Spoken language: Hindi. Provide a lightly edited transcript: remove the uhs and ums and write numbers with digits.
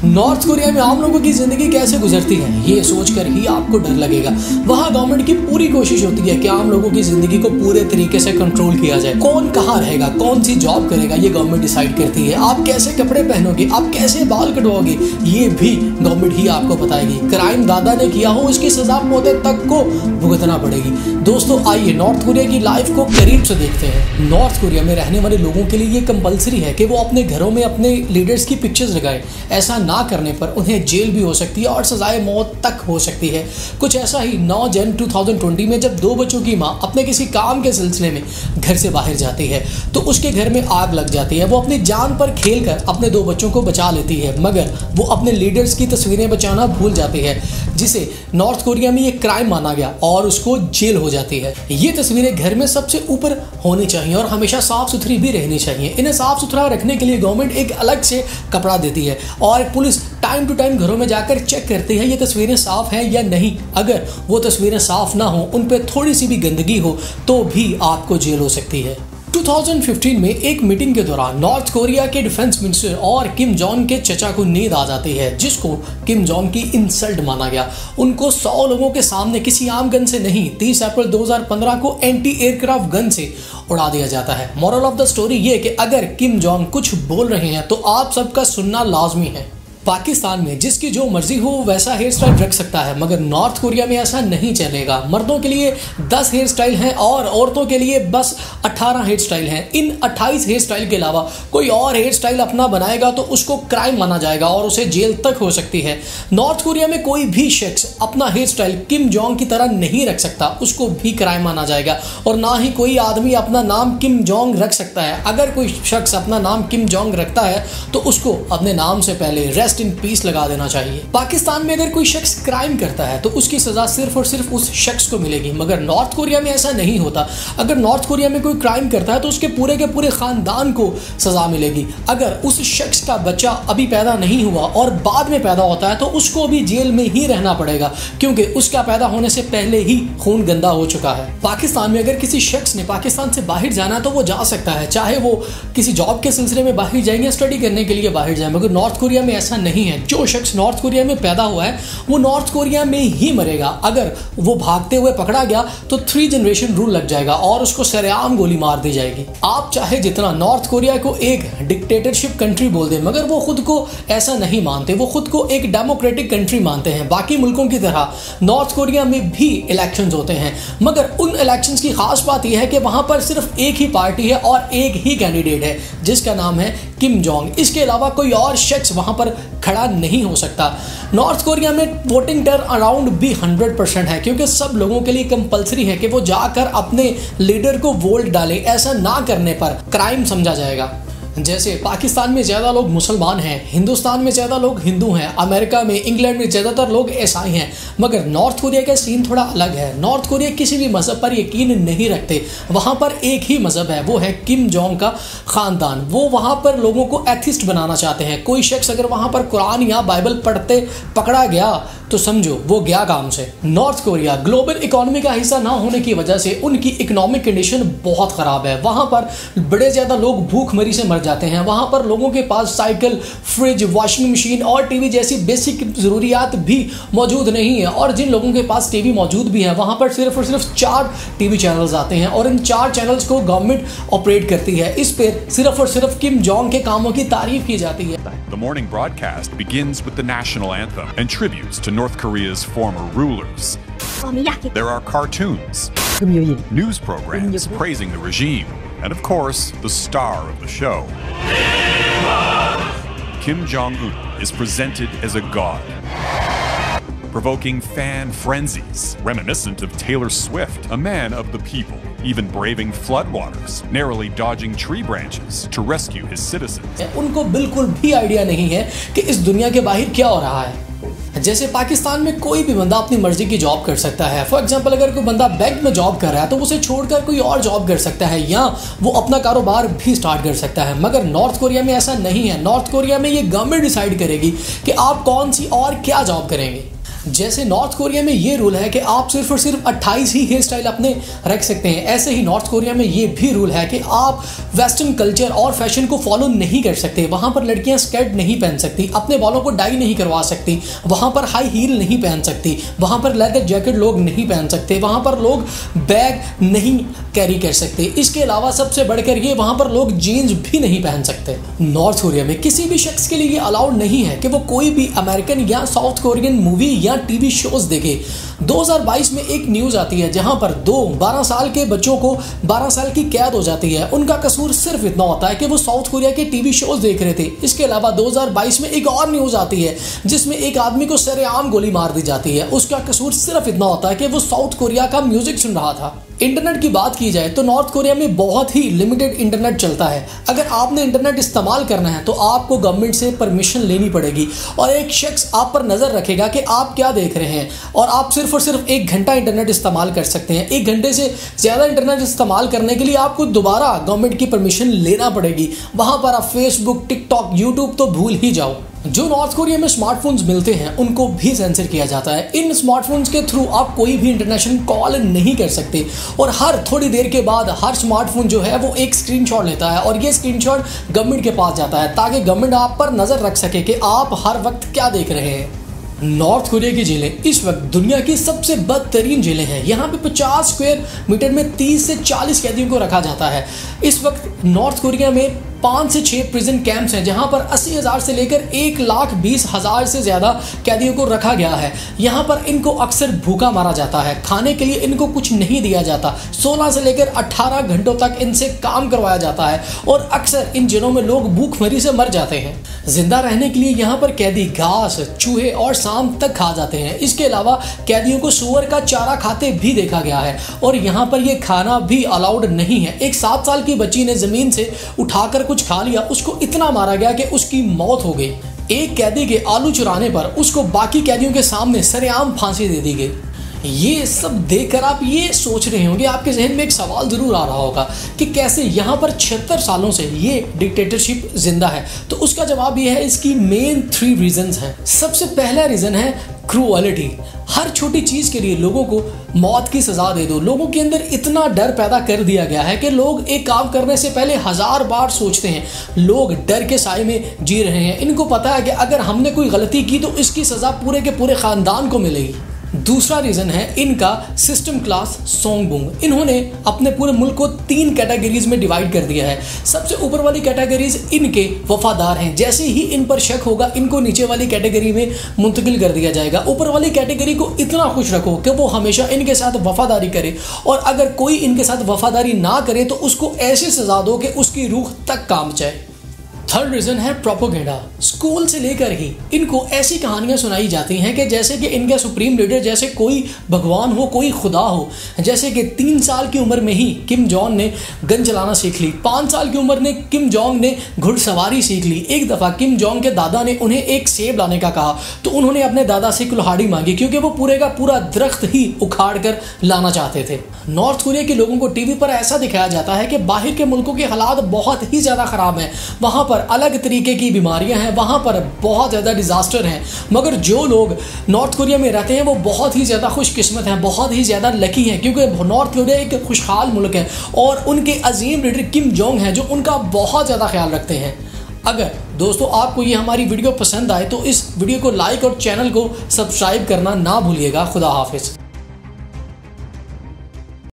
नॉर्थ कोरिया में आम लोगों की जिंदगी कैसे गुजरती है, ये सोचकर ही आपको डर लगेगा। वहाँ गवर्नमेंट की पूरी कोशिश होती है कि आम लोगों की जिंदगी को पूरे तरीके से कंट्रोल किया जाए। कौन कहाँ रहेगा, कौन सी जॉब करेगा, ये गवर्नमेंट डिसाइड करती है। आप कैसे कपड़े पहनोगे, आप कैसे बाल कटवाओगे, ये भी गवर्नमेंट ही आपको बताएगी। क्राइम दादा ने किया हो, उसकी सजा मौत तक को भुगतना पड़ेगी। दोस्तों आइए नॉर्थ कोरिया की लाइफ को करीब से देखते हैं। नॉर्थ कोरिया में रहने वाले लोगों के लिए ये कंपलसरी है कि वो अपने घरों में अपने लीडर्स की पिक्चर्स लगाएं। ऐसा ना करने पर उन्हें जेल भी हो सकती है और सजाए मौत तक हो सकती है। कुछ ऐसा ही 9 जन 2020 में जब 2 बच्चों की मां अपने किसी काम के सिलसिले में घर से बाहर जाती है तो उसके घर में आग लग जाती है। वो अपनी जान पर खेलकर अपने 2 बच्चों को बचा लेती है, मगर वो अपने लीडर्स की तस्वीरें बचाना भूल जाती है, जिसे नॉर्थ कोरिया में ये क्राइम माना गया और उसको जेल हो जाती है। ये तस्वीरें घर में सबसे ऊपर होनी चाहिए और हमेशा साफ सुथरी भी रहनी चाहिए। इन्हें साफ सुथरा रखने के लिए गवर्नमेंट एक अलग से कपड़ा देती है और पुलिस टाइम टू टाइम घरों में जाकर चेक करती है ये तस्वीरें साफ हैं या नहीं। अगर वो तस्वीरें साफ ना हो, उन पे थोड़ी सी भी गंदगी हो तो भी आपको जेल हो सकती है। 2015 में एक मीटिंग के दौरान नॉर्थ कोरिया के डिफेंस मिनिस्टर और किम जोंग के चचा को नींद आ जाती है, जिसको किम जोंग की इंसल्ट माना गया। उनको 100 लोगों के सामने किसी आम गन से नहीं, 30 अप्रैल 2015 को एंटी एयरक्राफ्ट गन से उड़ा दिया जाता है। मॉरल ऑफ द स्टोरी ये कि अगर किम जोंग कुछ बोल रहे हैं तो आप सबका सुनना लाजमी है। पाकिस्तान में जिसकी जो मर्जी हो वैसा हेयर स्टाइल रख सकता है, मगर नॉर्थ कोरिया में ऐसा नहीं चलेगा। मर्दों के लिए 10 हेयर स्टाइल हैं और औरतों के लिए बस 18 हेयर स्टाइल हैं। इन 28 हेयर स्टाइल के अलावा कोई और हेयर स्टाइल अपना बनाएगा तो उसको क्राइम माना जाएगा और उसे जेल तक हो सकती है। नॉर्थ कोरिया में कोई भी शख्स अपना हेयर स्टाइल किम जोंग की तरह नहीं रख सकता, उसको भी क्राइम माना जाएगा। और ना ही कोई आदमी अपना नाम किम जोंग रख सकता है। अगर कोई शख्स अपना नाम किम जोंग रखता है तो उसको अपने नाम से पहले रेस्ट इन पीस लगा देना चाहिए। पाकिस्तान में अगर कोई शख्स क्राइम करता है तो उसकी सजा सिर्फ और सिर्फ उस शख्स को मिलेगी, मगर नॉर्थ कोरिया में ऐसा नहीं होता। अगर नॉर्थ कोरिया में कोई क्राइम करता है तो उसके पूरे के पूरे खानदान को सजा मिलेगी। अगर उस शख्स का बच्चा अभी पैदा नहीं हुआ और बाद में पैदा होता है तो उसको भी जेल में ही रहना पड़ेगा, क्योंकि उसका पैदा होने से पहले ही खून गंदा हो चुका है। पाकिस्तान में अगर किसी शख्स ने पाकिस्तान से बाहर जाना है तो वो जा सकता है, चाहे वो किसी जॉब के सिलसिले में बाहर जाएंगे, स्टडी करने के लिए बाहर जाए, मगर नॉर्थ कोरिया में ऐसा नहीं है। जो शख्स नॉर्थ कोरिया में पैदा हुआ है वो नॉर्थ कोरिया में ही मरेगा। अगर वो भागते हुए पकड़ा गया तो 3 जनरेशन रूल लग जाएगा और उसको सरेआम गोली मार दी जाएगी। आप चाहे जितना नॉर्थ कोरिया को एक डिक्टेटरशिप कंट्री बोल दे, मगर वो खुद को ऐसा नहीं मानते। वो खुद को एक डेमोक्रेटिक कंट्री मानते हैं। बाकी मुल्कों की तरह नॉर्थ कोरिया में भी इलेक्शंस होते हैं, मगर उन इलेक्शंस की खास बात यह है कि वहां पर सिर्फ एक ही पार्टी है और एक ही कैंडिडेट है, जिसका नाम है किम जोंग। इसके अलावा कोई और शख्स वहां पर खड़ा नहीं हो सकता। नॉर्थ कोरिया में वोटिंग टर्न अराउंड भी 100% है, क्योंकि सब लोगों के लिए कंपलसरी है कि वो जाकर अपने लीडर को वोट डालें। ऐसा ना करने पर क्राइम समझा जाएगा। जैसे पाकिस्तान में ज़्यादा लोग मुसलमान हैं, हिंदुस्तान में ज़्यादा लोग हिंदू हैं, अमेरिका में, इंग्लैंड में ज़्यादातर लोग ईसाई हैं, मगर नॉर्थ कोरिया का सीन थोड़ा अलग है। नॉर्थ कोरिया किसी भी मज़हब पर यकीन नहीं रखते। वहाँ पर एक ही मज़हब है, वो है किम जोंग का ख़ानदान। वो वहाँ पर लोगों को एथिस्ट बनाना चाहते हैं। कोई शख्स अगर वहाँ पर कुरान या बाइबल पढ़ते पकड़ा गया तो समझो वो गया काम से। नॉर्थ कोरिया ग्लोबल इकोनॉमी का हिस्सा ना होने की वजह से उनकी इकोनॉमिक कंडीशन बहुत ख़राब है। वहाँ पर बड़े ज़्यादा लोग भूखमरी से मर जाते हैं। वहाँ पर लोगों के पास साइकिल, फ्रिज, वॉशिंग मशीन और टीवी जैसी बेसिक ज़रूरियात भी मौजूद नहीं है। और जिन लोगों के पास टीवी मौजूद भी है, वहाँ पर सिर्फ और सिर्फ 4 टीवी चैनल्स आते हैं और इन 4 चैनल्स को गवर्नमेंट ऑपरेट करती है। इस पर सिर्फ और सिर्फ किम जोंग के कामों की तारीफ की जाती है। The morning broadcast begins with the national anthem and tributes to North Korea's former rulers. There are cartoons, news programs praising the regime, and of course, the star of the show. Kim Jong-un is presented as a god, provoking fan frenzies reminiscent of Taylor Swift, a man of the people, even braving floodwaters, narrowly dodging tree branches to rescue his citizens. उनको बिल्कुल भी आइडिया नहीं है कि इस दुनिया के बाहर क्या हो रहा है। जैसे पाकिस्तान में कोई भी बंदा अपनी मर्जी की जॉब कर सकता है। फॉर एग्जांपल अगर कोई बंदा बैंक में जॉब कर रहा है तो उसे छोड़कर कोई और जॉब कर सकता है या वो अपना कारोबार भी स्टार्ट कर सकता है, मगर नॉर्थ कोरिया में ऐसा नहीं है। नॉर्थ कोरिया में ये गवर्नमेंट डिसाइड करेगी कि आप कौन सी और क्या जॉब करेंगे। जैसे नॉर्थ कोरिया में ये रूल है कि आप सिर्फ और सिर्फ 28 ही हेयर स्टाइल अपने रख सकते हैं, ऐसे ही नॉर्थ कोरिया में ये भी रूल है कि आप वेस्टर्न कल्चर और फैशन को फॉलो नहीं कर सकते। वहाँ पर लड़कियाँ स्कर्ट नहीं पहन सकती, अपने बालों को डाई नहीं करवा सकती, वहाँ पर हाई हील नहीं पहन सकती, वहाँ पर लेदर जैकेट लोग नहीं पहन सकते, वहाँ पर लोग बैग नहीं कैरी कर सकते। इसके अलावा सबसे बढ़कर ये वहाँ पर लोग जीन्स भी नहीं पहन सकते। नॉर्थ कोरिया में किसी भी शख्स के लिए ये अलाउड नहीं है कि वो कोई भी अमेरिकन या साउथ कोरियन मूवी या टीवी शोज देखे। 2022 में एक न्यूज आती है जहां पर 12 साल के बच्चों को 12 साल की कैद हो जाती है। उनका कसूर सिर्फ इतना होता है कि वो साउथ कोरिया के टीवी शोज देख रहे थे। इसके अलावा 2022 में एक और न्यूज आती है जिसमें एक आदमी को सरेआम गोली मार दी जाती है। उसका कसूर सिर्फ इतना होता है कि वो साउथ कोरिया का म्यूजिक सुन रहा था। इंटरनेट की बात की जाए तो नॉर्थ कोरिया में बहुत ही लिमिटेड इंटरनेट चलता है। अगर आपने इंटरनेट इस्तेमाल करना है तो आपको गवर्नमेंट से परमिशन लेनी पड़ेगी और एक शख्स आप पर नज़र रखेगा कि आप क्या देख रहे हैं, और आप सिर्फ और सिर्फ 1 घंटा इंटरनेट इस्तेमाल कर सकते हैं। 1 घंटे से ज़्यादा इंटरनेट इस्तेमाल करने के लिए आपको दोबारा गवर्नमेंट की परमिशन लेना पड़ेगी। वहाँ पर आप फेसबुक, टिकटॉक, यूट्यूब तो भूल ही जाओ। जो नॉर्थ कोरिया में स्मार्टफोन्स मिलते हैं उनको भी सेंसर किया जाता है। इन स्मार्टफोन्स के थ्रू आप कोई भी इंटरनेशनल कॉल नहीं कर सकते, और हर थोड़ी देर के बाद हर स्मार्टफोन जो है वो एक स्क्रीनशॉट लेता है और ये स्क्रीनशॉट गवर्नमेंट के पास जाता है ताकि गवर्नमेंट आप पर नज़र रख सके कि आप हर वक्त क्या देख रहे हैं। नॉर्थ कोरिया की जेलें इस वक्त दुनिया की सबसे बदतरीन जेलें हैं। यहाँ पे 50 स्क्वायर मीटर में 30 से 40 कैदियों को रखा जाता है। इस वक्त नॉर्थ कोरिया में 5 से 6 प्रिजन कैंप्स हैं जहां पर 80,000 से लेकर 1,20,000 से ज़्यादा कैदियों को रखा गया है। यहां पर इनको अक्सर भूखा मारा जाता है, खाने के लिए इनको कुछ नहीं दिया जाता। 16 से लेकर 18 घंटों तक इनसे काम करवाया जाता है और अक्सर इन जेलों में लोग भूखमरी से मर जाते हैं। जिंदा रहने के लिए यहाँ पर कैदी घास, चूहे और सांप तक खा जाते हैं। इसके अलावा कैदियों को सूअर का चारा खाते भी देखा गया है और यहाँ पर यह खाना भी अलाउड नहीं है। एक 7 साल की बच्ची ने जमीन से उठाकर कुछ खा लिया, उसको इतना मारा गया कि उसकी मौत हो गई। एक कैदी के आलू चुराने पर उसको बाकी कैदियों के सामने सरेआम फांसी दे दी गई। ये सब देखकर आप ये सोच रहे होंगे, आपके जहन में एक सवाल जरूर आ रहा होगा कि कैसे यहाँ पर 76 सालों से ये डिक्टेटरशिप जिंदा है। तो उसका जवाब ये है, इसकी मेन 3 रीजंस हैं। सबसे पहला रीजन है क्रूअलिटी। हर छोटी चीज़ के लिए लोगों को मौत की सज़ा दे दो। लोगों के अंदर इतना डर पैदा कर दिया गया है कि लोग एक काम करने से पहले 1000 बार सोचते हैं। लोग डर के साए में जी रहे हैं। इनको पता है कि अगर हमने कोई गलती की तो इसकी सज़ा पूरे के पूरे ख़ानदान को मिलेगी। दूसरा रीज़न है इनका सिस्टम क्लास सोंगबुंग। इन्होंने अपने पूरे मुल्क को 3 कैटेगरीज में डिवाइड कर दिया है। सबसे ऊपर वाली कैटेगरीज इनके वफादार हैं। जैसे ही इन पर शक होगा इनको नीचे वाली कैटेगरी में मुंतकिल कर दिया जाएगा। ऊपर वाली कैटेगरी को इतना खुश रखो कि वो हमेशा इनके साथ वफादारी करे, और अगर कोई इनके साथ वफादारी ना करे तो उसको ऐसी सजा दो कि उसकी रूह तक काम जाए। थर्ड रीज़न है प्रोपेगेंडा। स्कूल से लेकर ही इनको ऐसी कहानियां सुनाई जाती हैं कि जैसे कि इनका सुप्रीम लीडर जैसे कोई भगवान हो, कोई खुदा हो। जैसे कि 3 साल की उम्र में ही किम जोंग ने गन चलाना सीख ली। 5 साल की उम्र में किम जोंग ने घुड़सवारी सीख ली। एक दफ़ा किम जोंग के दादा ने उन्हें एक सेब लाने का कहा तो उन्होंने अपने दादा से कुल्हाड़ी मांगी क्योंकि वो पूरे का पूरा दरख्त ही उखाड़ कर लाना चाहते थे। नॉर्थ कोरिया के लोगों को टीवी पर ऐसा दिखाया जाता है कि बाहर के मुल्कों के हालात बहुत ही ज़्यादा ख़राब हैं। वहाँ पर अलग तरीके की बीमारियां हैं, वहाँ पर बहुत ज़्यादा डिज़ास्टर हैं। मगर जो लोग नॉर्थ कोरिया में रहते हैं वो बहुत ही ज़्यादा खुशकिस्मत हैं, बहुत ही ज़्यादा लकी हैं, क्योंकि नॉर्थ कोरिया एक खुशहाल मुल्क है और उनके अजीम लीडर किम जोंग हैं जो उनका बहुत ज़्यादा ख्याल रखते हैं। अगर दोस्तों आपको ये हमारी वीडियो पसंद आए तो इस वीडियो को लाइक और चैनल को सब्सक्राइब करना ना भूलिएगा। खुदा हाफिज़।